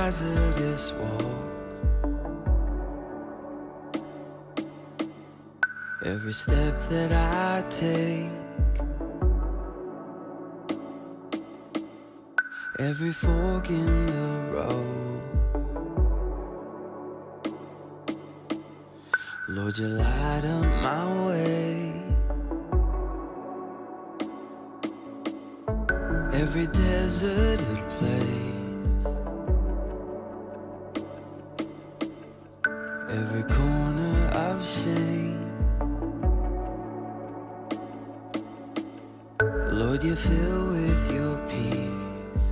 hazardous walk. Every step that I take, every fork in the road, Lord, you light up my way. Every deserted place, every corner of shame, Lord, you fill with your peace.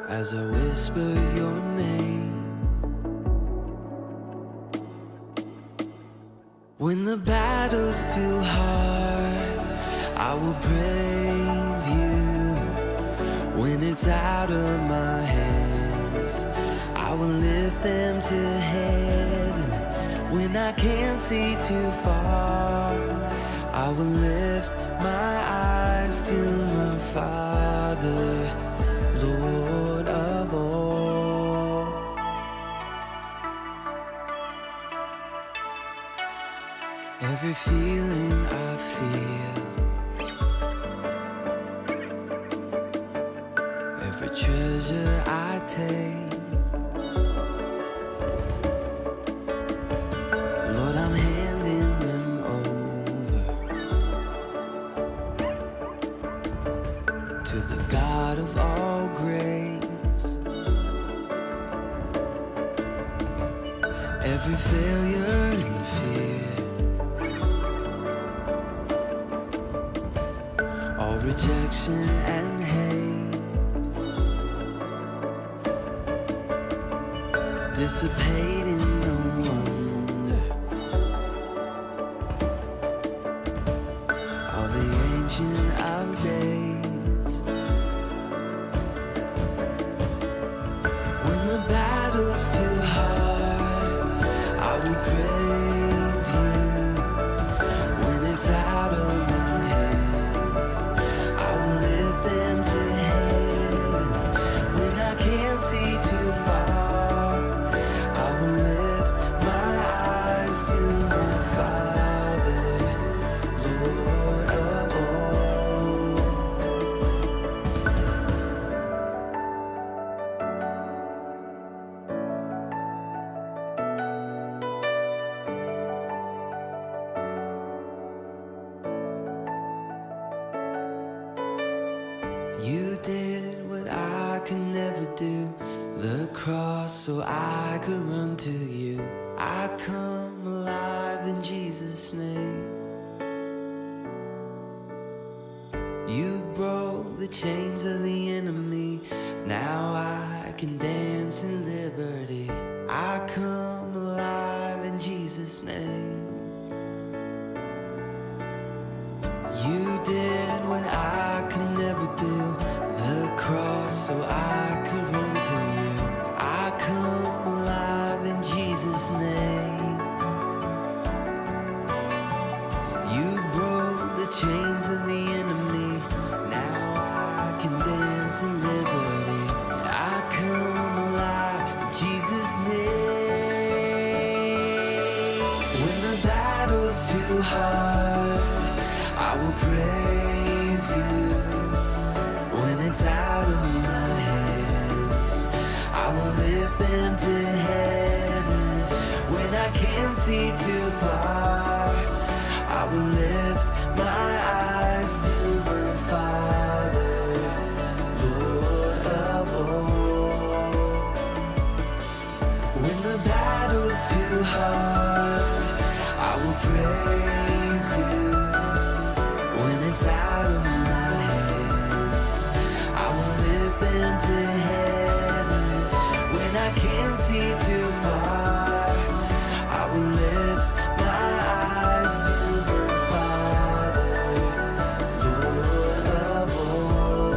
As I whisper your name, when the battle's too hard, I will praise you. When it's out of my hands, I will lift them to heaven. When I can't see too far, I will lift my eyes to my Father, Lord of all. Every feeling I feel, every treasure I take, Lord, I'm handing them over to the God of all grace. Every failure and fear, all rejection and hate, dissipating the wonder of the ancient of days. When the battle's too hard, I will praise you. When it's out of my hands, I will lift them to heaven. When I can't see too far, I will lift my eyes to my Father, Lord of all. You did what I could never do, the cross so I could run to you. I come alive in Jesus' name. You broke the chains of the enemy, now I can dance in liberty. I come alive in Jesus' name. You did what I could never do, the cross so I could run to you. I come alive in Jesus' name. You broke the chains of the enemy, now I can dance in liberty. I come alive in Jesus' name. When the battle's too hard, I will praise you. When it's out of my hands, I will lift them to heaven. When I can't see too far, I will lift my eyes to my Father, Lord of all. When the battle's too hard, I will praise you. When it's out of my hands, I will lift them to heaven. When I can't see too far, I will lift my eyes to my Father, Lord of all.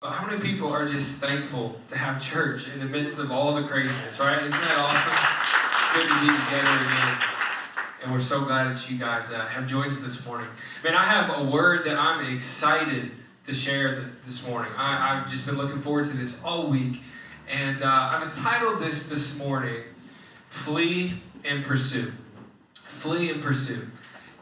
How many people are just thankful to have church in the midst of all the craziness, right? Isn't that awesome? good to be together again. And we're so glad that you guys have joined us this morning. Man, I have a word that I'm excited to share this morning. I've just been looking forward to this all week. And I've entitled this morning, Flee and Pursue. Flee and Pursue.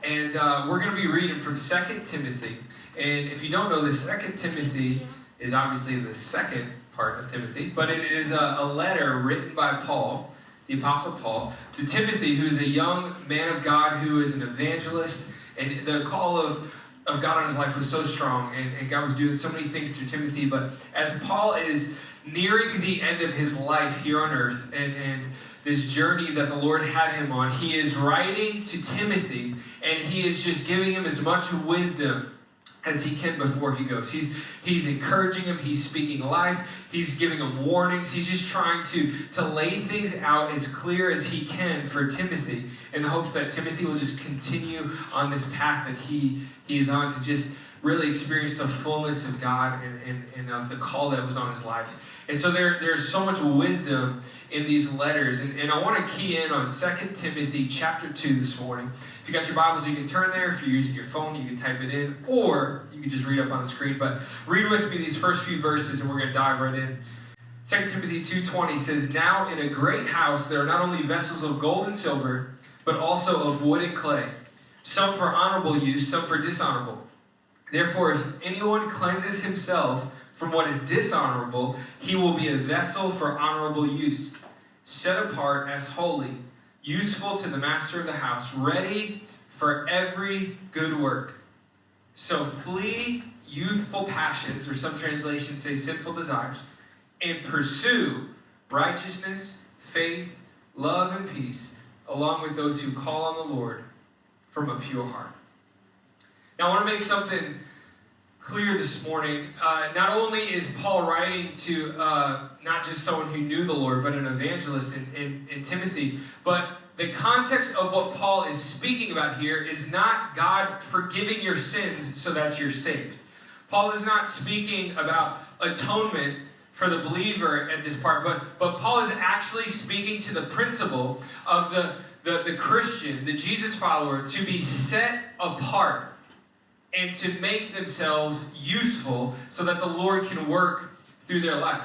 And we're going to be reading from 2 Timothy. And if you don't know this, 2 Timothy is obviously the second part of Timothy, but it is a letter written by Paul, the Apostle Paul, to Timothy, who is a young man of God, who is an evangelist, and the call of God on his life was so strong, and God was doing so many things through Timothy. But as Paul is nearing the end of his life here on earth, and this journey that the Lord had him on, he is writing to Timothy, and he is just giving him as much wisdom as he can before he goes. He's encouraging him. He's speaking life. He's giving him warnings. He's just trying to lay things out as clear as he can for Timothy, in the hopes that Timothy will just continue on this path that he is on, to just really experience the fullness of God and of the call that was on his life. And so there's so much wisdom in these letters. And I want to key in on 2 Timothy chapter 2 this morning. If you got your Bibles, you can turn there. If you're using your phone, you can type it in. Or you can just read up on the screen. But read with me these first few verses, and we're going to dive right in. 2 Timothy 2:20 says, "Now in a great house there are not only vessels of gold and silver, but also of wood and clay, some for honorable use, some for dishonorable. Therefore, if anyone cleanses himself from what is dishonorable, he will be a vessel for honorable use, set apart as holy, useful to the master of the house, ready for every good work. So flee youthful passions," or some translations say sinful desires, "and pursue righteousness, faith, love, and peace, along with those who call on the Lord from a pure heart." Now, I want to make something clear this morning. Not only is Paul writing to not just someone who knew the Lord, but an evangelist in Timothy, but the context of what Paul is speaking about here is not God forgiving your sins so that you're saved. Paul is not speaking about atonement for the believer at this part, but Paul is actually speaking to the principle of the Christian, the Jesus follower, to be set apart and to make themselves useful so that the Lord can work through their life.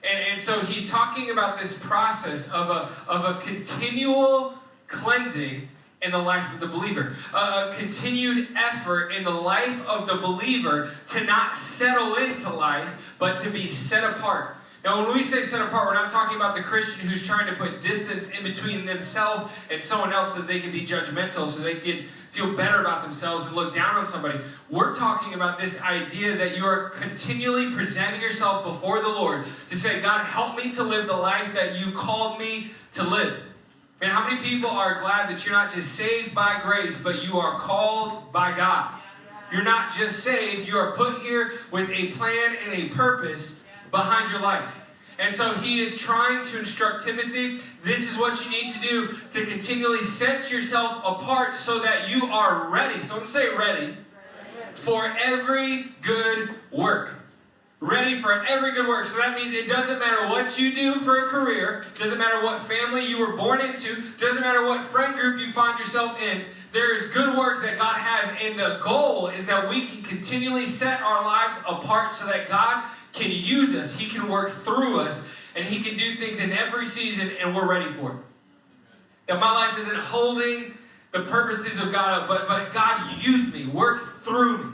And so he's talking about this process of a continual cleansing in the life of the believer. A continued effort in the life of the believer to not settle into life, but to be set apart. Now, when we say set apart, we're not talking about the Christian who's trying to put distance in between themselves and someone else so they can be judgmental, so they can feel better about themselves and look down on somebody. We're talking about this idea that you are continually presenting yourself before the Lord to say, "God, help me to live the life that you called me to live." Man, how many people are glad that you're not just saved by grace, but you are called by God? You're not just saved, you are put here with a plan and a purpose behind your life. And so he is trying to instruct Timothy, this is what you need to do to continually set yourself apart so that you are ready. Someone say ready for every good work. Ready for every good work. So that means it doesn't matter what you do for a career, doesn't matter what family you were born into, doesn't matter what friend group you find yourself in, there is good work that God has, and the goal is that we can continually set our lives apart so that God can use us, He can work through us, and He can do things in every season, and we're ready for it. That my life isn't holding the purposes of God up, but God used me, worked through me.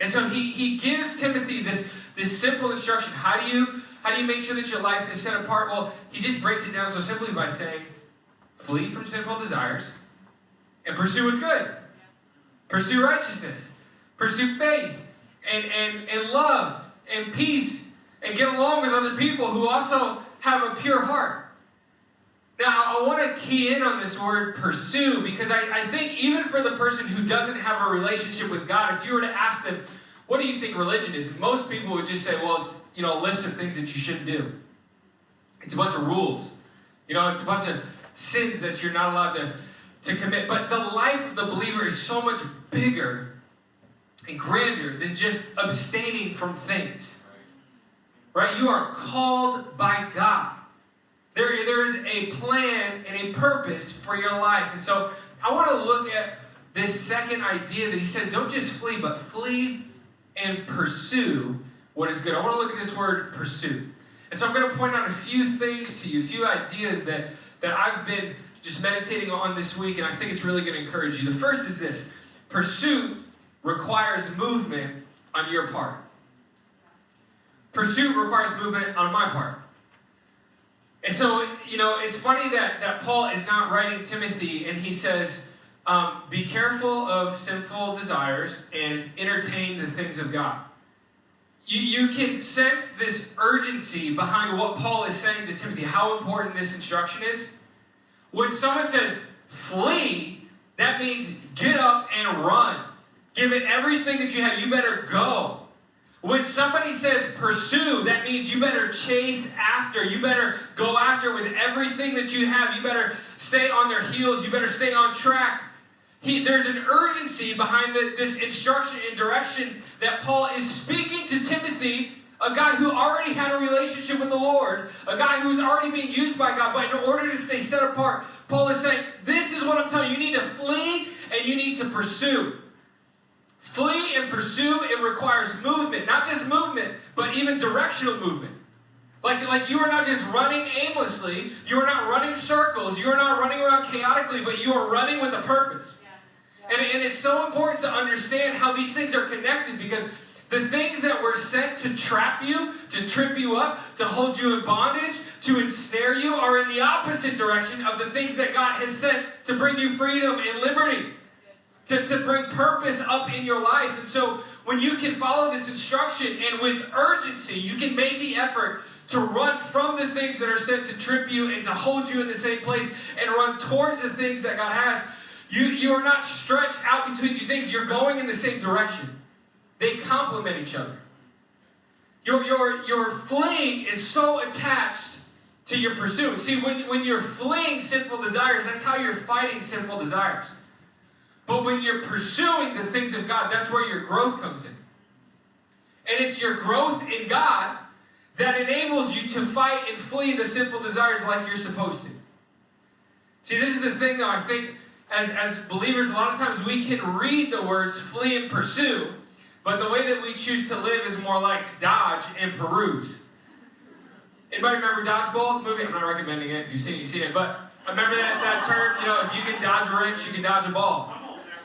And so he gives Timothy this simple instruction. How do you make sure that your life is set apart? Well, he just breaks it down so simply by saying, flee from sinful desires and pursue what's good. Pursue righteousness. Pursue faith and love and peace, and get along with other people who also have a pure heart. Now, I want to key in on this word pursue, because I think even for the person who doesn't have a relationship with God, if you were to ask them, what do you think religion is? Most people would just say, well, it's a list of things that you shouldn't do. It's a bunch of rules. It's a bunch of sins that you're not allowed to commit. But the life of the believer is so much bigger and grander than just abstaining from things. Right? You are called by God. There is a plan and a purpose for your life. And so I want to look at this second idea that he says, don't just flee, but flee and pursue what is good. I want to look at this word pursue. And so I'm going to point out a few things to you, a few ideas that I've been just meditating on this week, and I think it's really going to encourage you. The first is this: pursuit requires movement on your part. Pursuit requires movement on my part. And so, it's funny that Paul is not writing Timothy, and he says, be careful of sinful desires and entertain the things of God. You can sense this urgency behind what Paul is saying to Timothy, how important this instruction is. When someone says, flee, that means get up and run. Give it everything that you have. You better go. When somebody says pursue, that means you better chase after. You better go after with everything that you have. You better stay on their heels. You better stay on track. There's an urgency behind this instruction and direction that Paul is speaking to Timothy, a guy who already had a relationship with the Lord, a guy who's already being used by God. But in order to stay set apart, Paul is saying, this is what I'm telling you. You need to flee and you need to pursue. Flee and pursue, it requires movement. Not just movement, but even directional movement. Like you are not just running aimlessly. You are not running circles. You are not running around chaotically, but you are running with a purpose. And it's so important to understand how these things are connected, because the things that were sent to trap you, to trip you up, to hold you in bondage, to ensnare you, are in the opposite direction of the things that God has sent to bring you freedom and liberty. To bring purpose up in your life. And so when you can follow this instruction and with urgency, you can make the effort to run from the things that are sent to trip you and to hold you in the same place and run towards the things that God has. You are not stretched out between two things. You're going in the same direction. They complement each other. Your fleeing is so attached to your pursuing. See, when you're fleeing sinful desires, that's how you're fighting sinful desires. But when you're pursuing the things of God, that's where your growth comes in. And it's your growth in God that enables you to fight and flee the sinful desires like you're supposed to. See, this is the thing, though. I think as believers, a lot of times we can read the words flee and pursue, but the way that we choose to live is more like dodge and peruse. Anybody remember Dodgeball, the movie? I'm not recommending it. If you've seen it, you've seen it. But remember that term, if you can dodge a wrench, you can dodge a ball.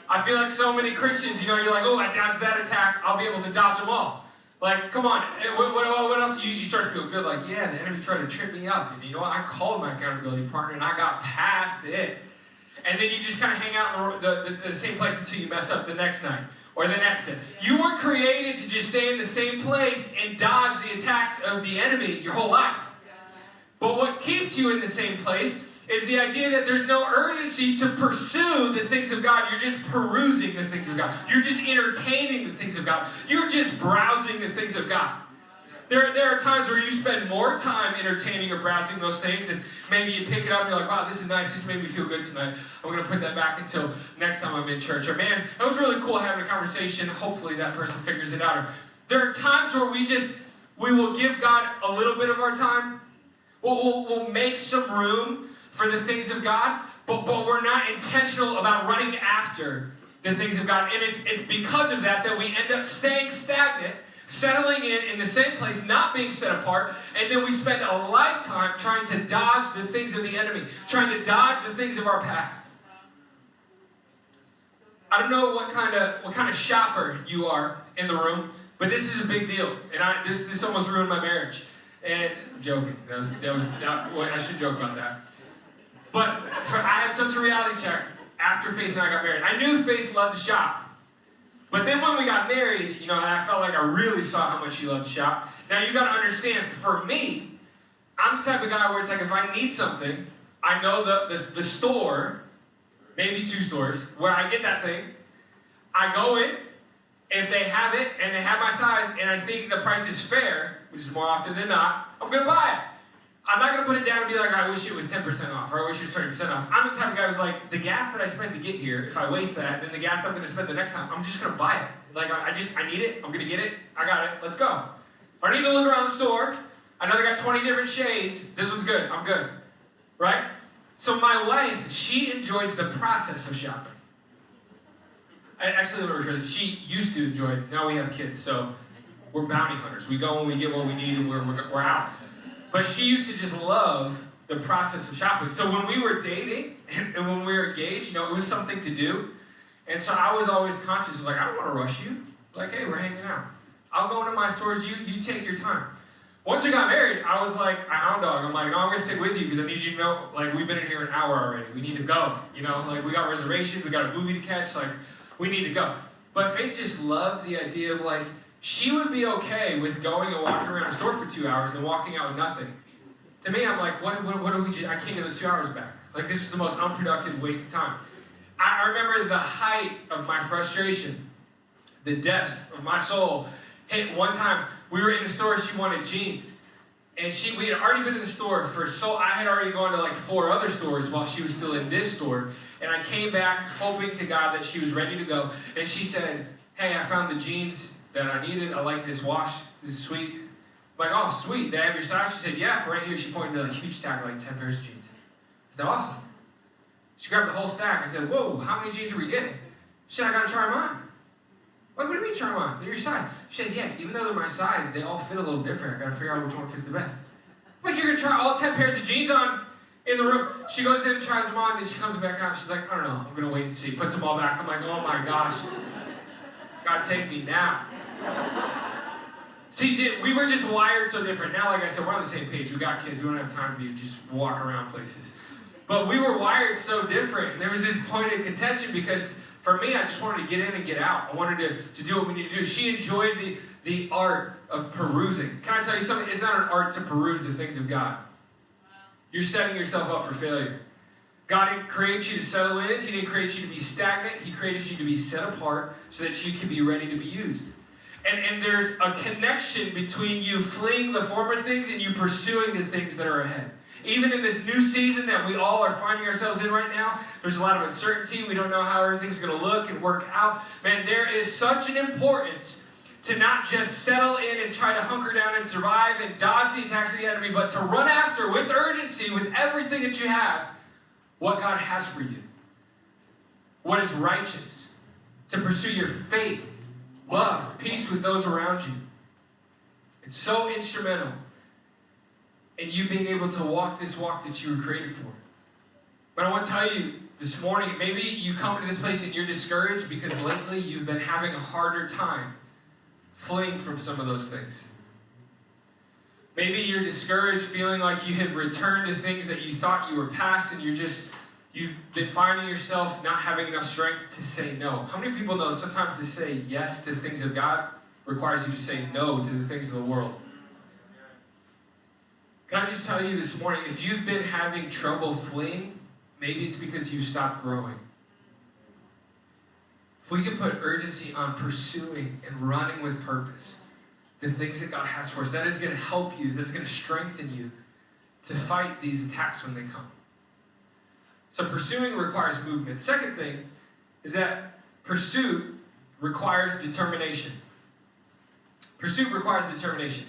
I feel like so many Christians, you're like, oh, I dodged that attack, I'll be able to dodge them all. Like, come on, what else? You start to feel good, like, yeah, the enemy tried to trip me up, and you know what, I called my accountability partner, and I got past it. And then you just kind of hang out in the same place until you mess up the next night, or the next day. You weren't created to just stay in the same place and dodge the attacks of the enemy your whole life. But what keeps you in the same place is the idea that there's no urgency to pursue the things of God. You're just perusing the things of God. You're just entertaining the things of God. You're just browsing the things of God. There are times where you spend more time entertaining or browsing those things, and maybe you pick it up and you're like, wow, this is nice. This made me feel good tonight. I'm going to put that back until next time I'm in church. Or, man, it was really cool having a conversation. Hopefully that person figures it out. Or there are times where we will give God a little bit of our time. We'll make some room for the things of God, but we're not intentional about running after the things of God. And it's because of that we end up staying stagnant, settling in the same place, not being set apart, and then we spend a lifetime trying to dodge the things of the enemy, trying to dodge the things of our past. I don't know what kind of shopper you are in the room, but this is a big deal, and this almost ruined my marriage. And I'm joking. I should joke about that. But I had such a reality check after Faith and I got married. I knew Faith loved to shop. But then when we got married, I felt like I really saw how much she loved to shop. Now you got to understand, for me, I'm the type of guy where it's like if I need something, I know the store, maybe 2 stores, where I get that thing. I go in, if they have it and they have my size and I think the price is fair, which is more often than not, I'm going to buy it. I'm not going to put it down and be like, I wish it was 10% off, or I wish it was 20% off. I'm the type of guy who's like, the gas that I spent to get here, if I waste that, then the gas I'm going to spend the next time, I'm just going to buy it. Like, I need it, I'm going to get it, I got it, let's go. I need to look around the store, I know they got 20 different shades, this one's good, I'm good. right? So my wife, she enjoys the process of shopping. She used to enjoy it. Now we have kids, so we're bounty hunters. We go when we get what we need, and we're out. But she used to just love the process of shopping. So when we were dating and when we were engaged, it was something to do. And so I was always conscious of, like, I don't want to rush you. Like, hey, we're hanging out. I'll go into my stores. You take your time. Once we got married, I was like a hound dog. I'm like, no, I'm going to stick with you because I need you to know, like, we've been in here an hour already. We need to go. Like, we got reservations. We got a movie to catch. Like, we need to go. But Faith just loved the idea of, like, she would be okay with going and walking around a store for 2 hours and walking out with nothing. To me, I'm like, what do we do? I can't get those 2 hours back. Like, this is the most unproductive waste of time. I remember the height of my frustration, the depths of my soul hit one time. We were in the store, she wanted jeans. And we had already been in the store I had already gone to like 4 other stores while she was still in this store. And I came back hoping to God that she was ready to go. And she said, hey, I found the jeans that I needed. I like this wash. This is sweet. I'm like, oh, sweet. They have your size? She said, yeah, right here. She pointed to a huge stack of like 10 pairs of jeans. I said, awesome. She grabbed the whole stack. I said, whoa, how many jeans are we getting? She said, I got to try them on. Like, what do you mean try them on? They're your size. She said, yeah, even though they're my size, they all fit a little different. I got to figure out which one fits the best. I'm like, you're going to try all 10 pairs of jeans on in the room? She goes in and tries them on, and she comes back out. She's like, I don't know. I'm going to wait and see. Puts them all back. I'm like, oh my gosh. God, take me now. See, we were just wired so different. Now, like I said, we're on the same page. We got kids. We don't have time to just walk around places. But we were wired so different. And there was this point of contention because for me, I just wanted to get in and get out. I wanted to do what we need to do. She enjoyed the art of perusing. Can I tell you something? It's not an art to peruse the things of God. You're setting yourself up for failure. God didn't create you to settle in. He didn't create you to be stagnant. He created you to be set apart so that you can be ready to be used. And there's a connection between you fleeing the former things and you pursuing the things that are ahead. Even in this new season that we all are finding ourselves in right now, there's a lot of uncertainty. We don't know how everything's going to look and work out. Man, there is such an importance to not just settle in and try to hunker down and survive and dodge the attacks of the enemy, but to run after with urgency, with everything that you have, what God has for you. What is righteous. To pursue your faith, love, peace with those around you. It's so instrumental in you being able to walk this walk that you were created for. But I want to tell you this morning, maybe you come to this place and you're discouraged because lately you've been having a harder time fleeing from some of those things. Maybe you're discouraged, feeling like you have returned to things that you thought you were past, and you've been finding yourself not having enough strength to say no. How many people know sometimes to say yes to things of God requires you to say no to the things of the world? Can I just tell you this morning, if you've been having trouble fleeing, maybe it's because you've stopped growing. If we can put urgency on pursuing and running with purpose, the things that God has for us, that is going to help you, that is going to strengthen you to fight these attacks when they come. So pursuing requires movement. Second thing is that pursuit requires determination. Pursuit requires determination.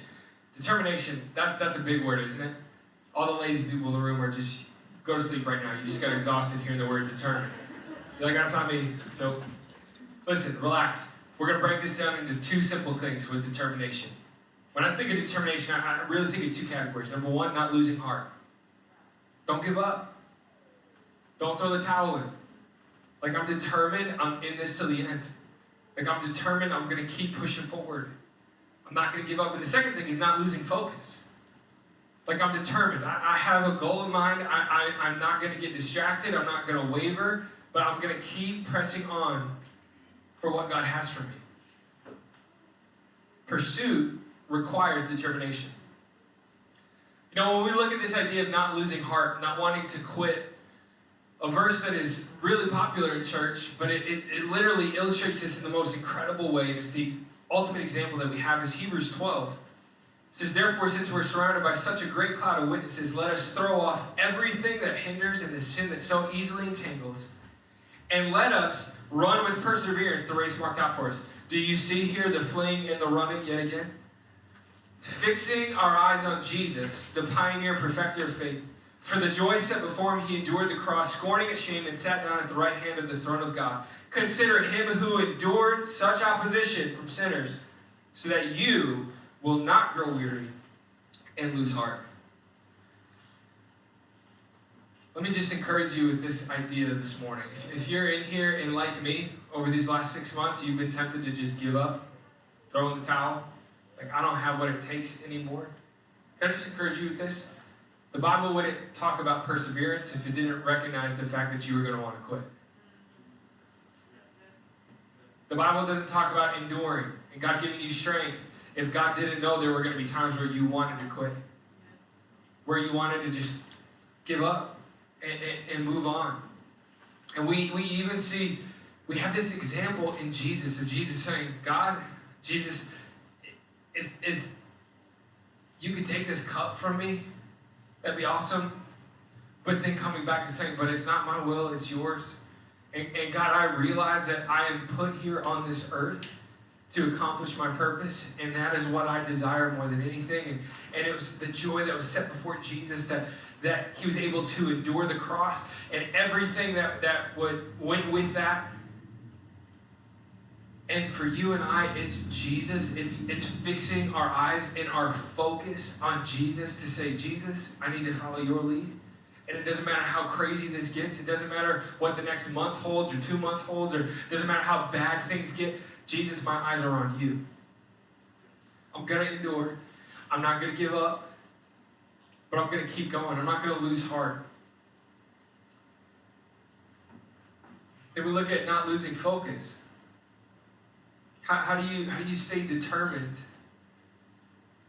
Determination, that's a big word, isn't it? All the lazy people in the room are just, go to sleep right now. You just got exhausted hearing the word determined. You're like, that's not me. Nope. Listen, relax. We're going to break this down into 2 simple things with determination. When I think of determination, I really think of 2 categories. Number 1, not losing heart. Don't give up. Don't throw the towel in. Like, I'm determined, I'm in this till the end. Like, I'm determined, I'm going to keep pushing forward. I'm not going to give up. And the second thing is not losing focus. Like, I'm determined. I have a goal in mind. I'm not going to get distracted. I'm not going to waver. But I'm going to keep pressing on for what God has for me. Pursuit requires determination. You know, when we look at this idea of not losing heart, not wanting to quit, a verse that is really popular in church, but it literally illustrates this in the most incredible way, and it's the ultimate example that we have, is Hebrews 12. It says, therefore, since we're surrounded by such a great cloud of witnesses, let us throw off everything that hinders and the sin that so easily entangles, and let us run with perseverance the race marked out for us. Do you see here the fleeing and the running yet again? Fixing our eyes on Jesus, the pioneer, perfecter of faith, For the joy set before him, he endured the cross, scorning its shame, and sat down at the right hand of the throne of God. Consider him who endured such opposition from sinners, so that you will not grow weary and lose heart. Let me just encourage you with this idea this morning. If you're in here and like me, over these last 6 months, you've been tempted to just give up, throw in the towel. Like, I don't have what it takes anymore. Can I just encourage you with this? The Bible wouldn't talk about perseverance if it didn't recognize the fact that you were going to want to quit. The Bible doesn't talk about enduring and God giving you strength if God didn't know there were going to be times where you wanted to quit, where you wanted to just give up and move on. And we even see, we have this example in Jesus of Jesus saying, God, Jesus, if you could take this cup from me, that'd be awesome. But then coming back to saying, but it's not my will, it's yours. And God, I realize that I am put here on this earth to accomplish my purpose, and that is what I desire more than anything. And it was the joy that was set before Jesus that he was able to endure the cross and everything that went with that. And for you and I, it's Jesus. It's fixing our eyes and our focus on Jesus to say, Jesus, I need to follow your lead. And it doesn't matter how crazy this gets. It doesn't matter what the next month holds or 2 months holds, or it doesn't matter how bad things get. Jesus, my eyes are on you. I'm going to endure. I'm not going to give up. But I'm going to keep going. I'm not going to lose heart. Then we look at not losing focus. How do you stay determined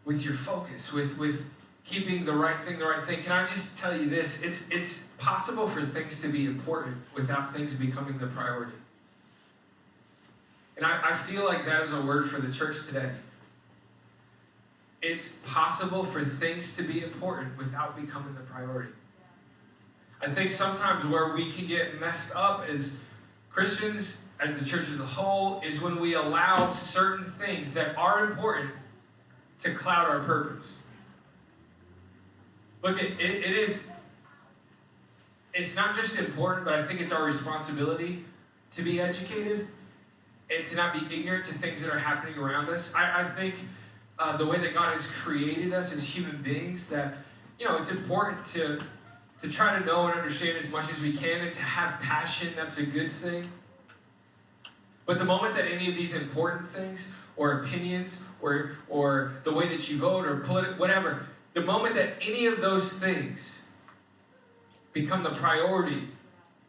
with your focus, with keeping the right thing? Can I just tell you this? It's possible for things to be important without things becoming the priority. And I feel like that is a word for the church today. It's possible for things to be important without becoming the priority. I think sometimes where we can get messed up as Christians, as the church as a whole, is when we allow certain things that are important to cloud our purpose. Look, it's not just important, but I think it's our responsibility to be educated and to not be ignorant to things that are happening around us. I think the way that God has created us as human beings, that, it's important to try to know and understand as much as we can, and to have passion. That's a good thing. But the moment that any of these important things, or opinions, or the way that you vote, or whatever, the moment that any of those things become the priority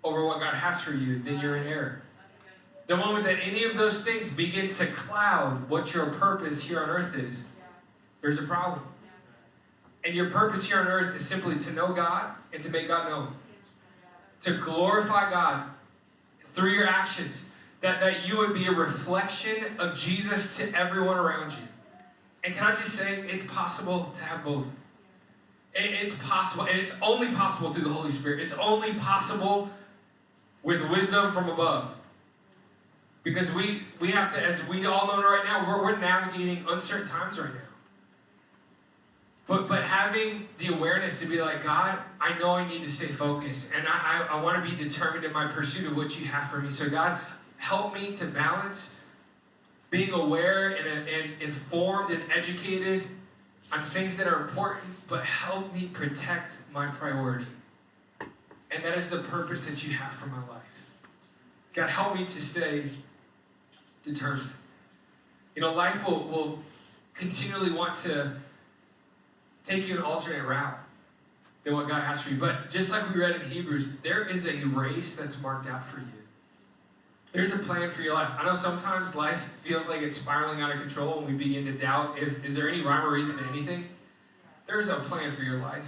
over what God has for you, then you're in error. The moment that any of those things begin to cloud what your purpose here on earth is, there's a problem. And your purpose here on earth is simply to know God and to make God known. To glorify God through your actions. That you would be a reflection of Jesus to everyone around you. And can I just say, it's possible to have both. It's possible, and it's only possible through the Holy Spirit. It's only possible with wisdom from above. Because we have to, as we all know right now, we're navigating uncertain times right now. But having the awareness to be like, God, I know I need to stay focused, and I want to be determined in my pursuit of what you have for me. So God, help me to balance being aware and informed and educated on things that are important, but help me protect my priority. And that is the purpose that you have for my life. God, help me to stay determined. Life will continually want to take you an alternate route than what God has for you. But just like we read in Hebrews, there is a race that's marked out for you. There's a plan for your life. I know sometimes life feels like it's spiraling out of control and we begin to doubt, is there any rhyme or reason to anything? There's a plan for your life.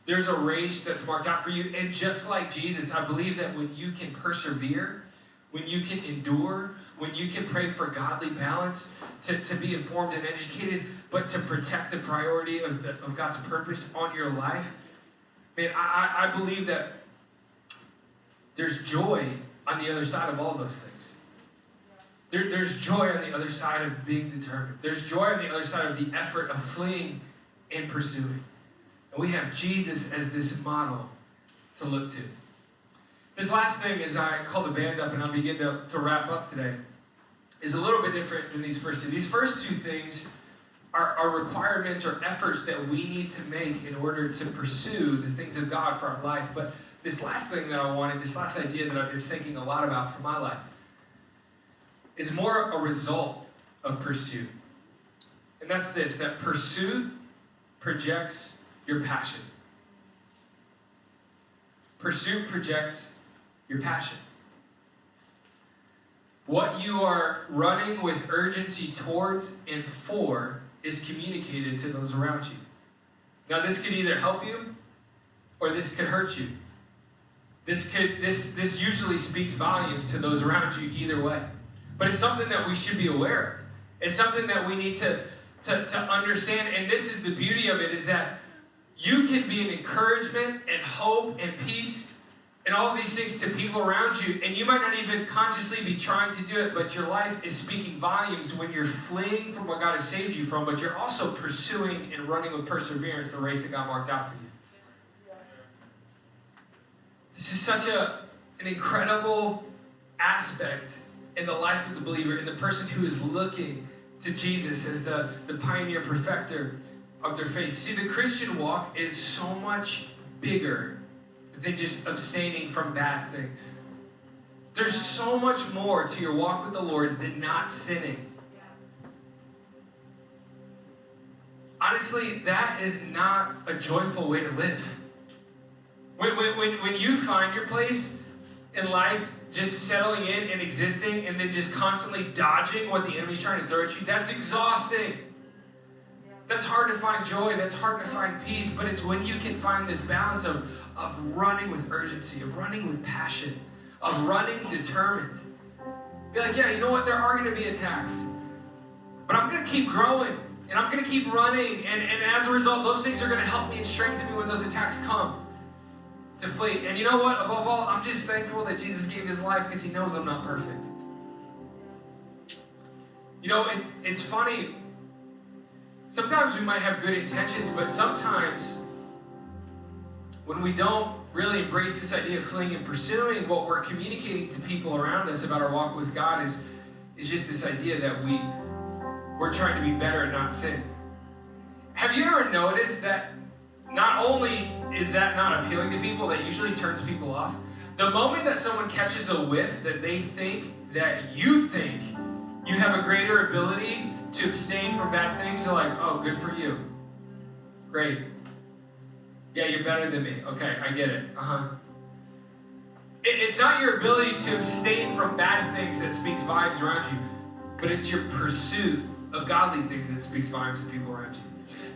There's a race that's marked out for you. And just like Jesus, I believe that when you can persevere, when you can endure, when you can pray for godly balance, to be informed and educated, but to protect the priority of God's purpose on your life, man, I believe that there's joy on the other side of all those things. There's joy on the other side of being determined. There's joy on the other side of the effort of fleeing and pursuing. And we have Jesus as this model to look to. This last thing, as I call the band up and I'll begin to wrap up today, is a little bit different than these first two. These first two things are requirements or efforts that we need to make in order to pursue the things of God for our life. But this last thing that I wanted, this last idea that I've been thinking a lot about for my life, is more a result of pursuit. And that's this, that pursuit projects your passion. Pursuit projects your passion. What you are running with urgency towards and for is communicated to those around you. Now, this could either help you or this could hurt you. This usually speaks volumes to those around you either way. But it's something that we should be aware of. It's something that we need to understand. And this is the beauty of it, is that you can be an encouragement and hope and peace and all of these things to people around you, and you might not even consciously be trying to do it, but your life is speaking volumes when you're fleeing from what God has saved you from, but you're also pursuing and running with perseverance the race that God marked out for you. This is such an incredible aspect in the life of the believer, in the person who is looking to Jesus as the pioneer perfecter of their faith. See, the Christian walk is so much bigger than just abstaining from bad things. There's so much more to your walk with the Lord than not sinning. Honestly, that is not a joyful way to live. When you find your place in life just settling in and existing and then just constantly dodging what the enemy's trying to throw at you, that's exhausting. That's hard to find joy. That's hard to find peace. But it's when you can find this balance of running with urgency, of running with passion, of running determined. Be like, yeah, you know what? There are going to be attacks. But I'm going to keep growing. And I'm going to keep running. And as a result, those things are going to help me and strengthen me when those attacks come to flee. And you know what? Above all, I'm just thankful that Jesus gave his life because he knows I'm not perfect. You know, it's funny. Sometimes we might have good intentions, but sometimes when we don't really embrace this idea of fleeing and pursuing, what we're communicating to people around us about our walk with God is just this idea that we're trying to be better and not sin. Have you ever noticed that not only is that not appealing to people, that usually turns people off? The moment that someone catches a whiff that they think that you think you have a greater ability to abstain from bad things, they're like, oh, good for you. Great. Yeah, you're better than me. Okay, I get it. It's not your ability to abstain from bad things that speaks volumes around you, but it's your pursuit of godly things that speaks volumes to people around you.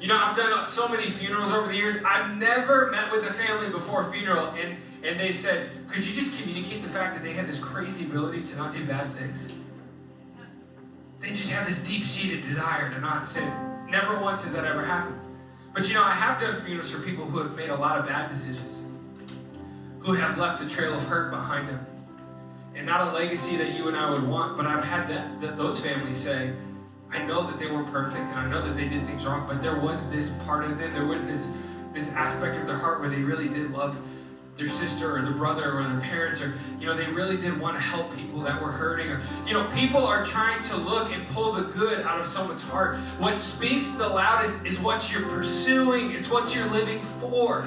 You know, I've done so many funerals over the years. I've never met with a family before a funeral and they said, could you just communicate the fact that they had this crazy ability to not do bad things? They just have this deep-seated desire to not sin. Never once has that ever happened. But you know, I have done funerals for people who have made a lot of bad decisions, who have left a trail of hurt behind them. And not a legacy that you and I would want, but I've had those families say, I know that they weren't perfect, and I know that they did things wrong, but there was this part of them, there was this aspect of their heart where they really did love their sister or their brother or their parents, or, you know, they really did want to help people that were hurting. Or, you know, people are trying to look and pull the good out of someone's heart. What speaks the loudest is what you're pursuing, it's what you're living for.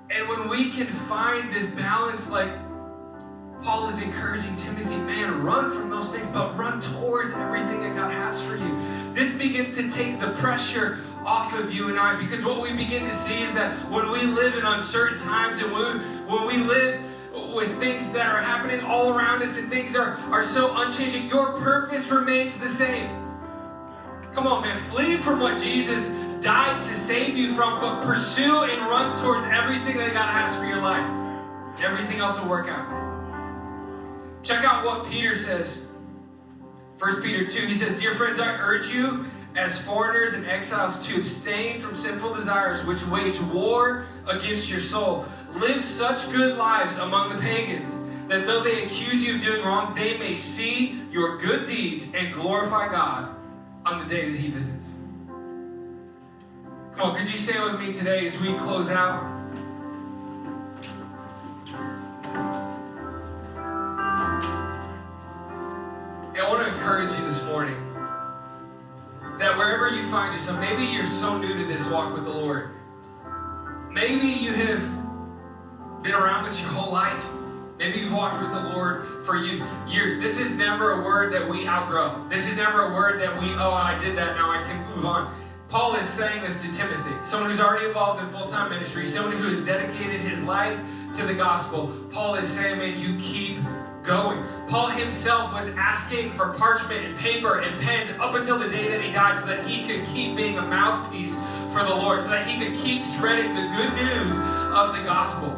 And when we can find this balance, like Paul is encouraging Timothy, man, run from those things, but run towards everything that God has for you. This begins to take the pressure off of you and I, because what we begin to see is that when we live in uncertain times and when we live with things that are happening all around us and things are so unchanging, your purpose remains the same. Come on, man, flee from what Jesus died to save you from, but pursue and run towards everything that God has for your life. Everything else will work out. Check out what Peter says. 1 Peter 2, he says, dear friends, I urge you as foreigners and exiles to abstain from sinful desires which wage war against your soul. Live such good lives among the pagans that though they accuse you of doing wrong, they may see your good deeds and glorify God on the day that he visits. Come on, could you stand with me today as we close out? I want to encourage you this morning that wherever you find yourself, maybe you're so new to this walk with the Lord. Maybe you have been around this your whole life. Maybe you've walked with the Lord for years. This is never a word that we outgrow. This is never a word that I did that, now I can move on. Paul is saying this to Timothy, someone who's already involved in full-time ministry, someone who has dedicated his life to the gospel. Paul is saying, man, you keep going. Paul himself was asking for parchment and paper and pens up until the day that he died so that he could keep being a mouthpiece for the Lord, so that he could keep spreading the good news of the gospel.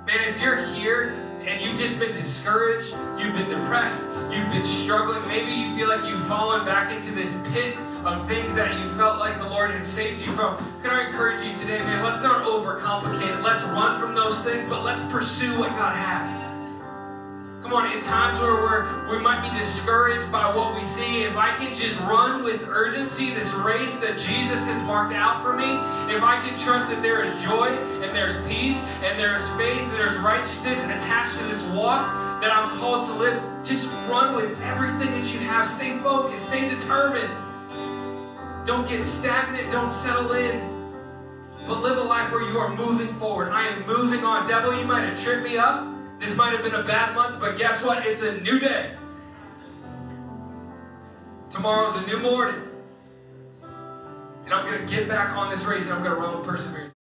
Man, if you're here and you've just been discouraged, you've been depressed, you've been struggling, maybe you feel like you've fallen back into this pit of things that you felt like the Lord had saved you from, can I encourage you today, man, let's not overcomplicate it. Let's run from those things, but let's pursue what God has. Come on, in times where we might be discouraged by what we see, if I can just run with urgency this race that Jesus has marked out for me, if I can trust that there is joy and there's peace and there's faith and there's righteousness attached to this walk that I'm called to live, just run with everything that you have. Stay focused, stay determined. Don't get stagnant, don't settle in, but live a life where you are moving forward. I am moving on. Devil, you might have tripped me up. This might have been a bad month, but guess what? It's a new day. Tomorrow's a new morning. And I'm going to get back on this race and I'm going to run with perseverance.